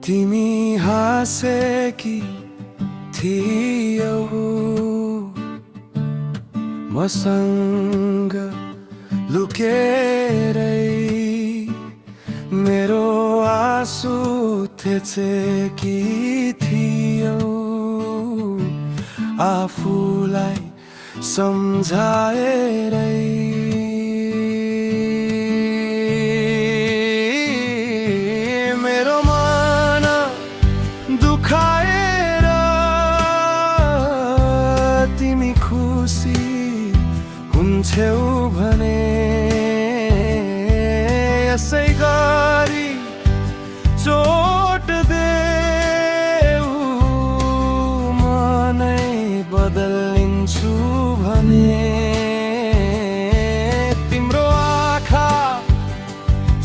तिमी हाँसेकी थियौ मसँग लुकेरै, मेरो आँसु थेचेकी थियौ आफूलाई सम्झाएरै। मेरो मन दुखाएर तिमी खुसी हुन्छौ भने यसै गरी चोट देऊ म नै बदलिन्छु भने। तिम्रो आँखा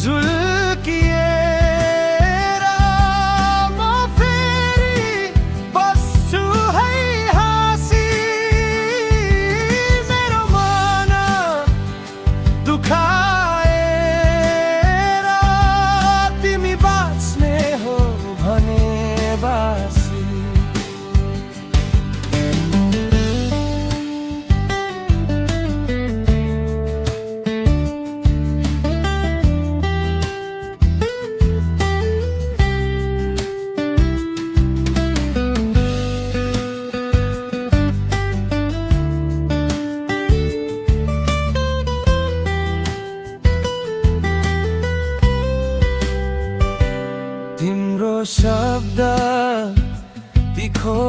झुल्किएर म फेरि बस्छु है हाँसी। मेरो मन दुखाएर तिमी बाँच्ने हो भने बाँची। तिम्रो शब्द तिखो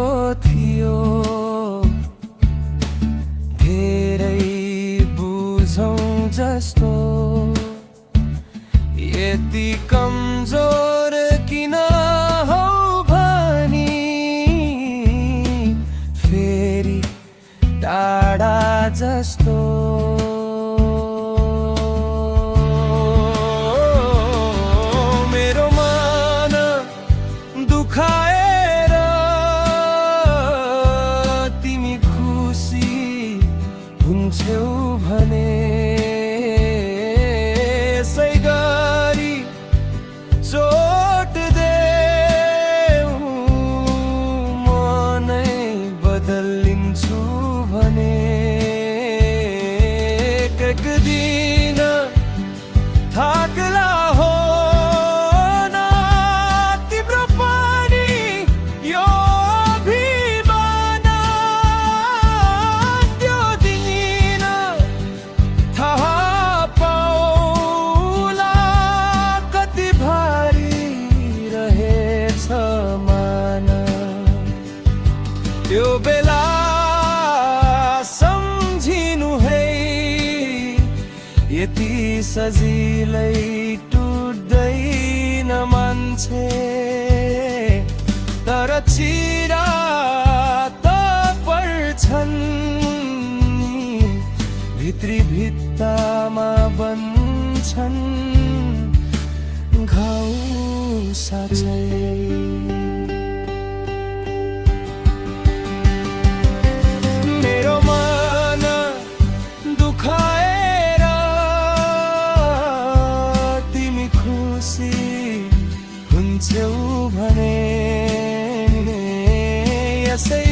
थियो, धेरै बुझौँ जस्तो। यति कमजोर किन हौ भनी फेरि टाढा जस्तो। दुखाएर तिमी खुसी हुन्छौ भने यसै गरी चोट देऊ म नै बदलिन्छु भने। एक दिन थाक्ला हो त्यो बेला सम्झिनु है यति सजिलै टुट्दैन मान्छे। तर चिरा त पर्छन् नि भित्री भित्तामा बन्छन् घाउ साँच्चै। मेरो मन दुखाएर तिमी खुसी हुन्छौ भने यसै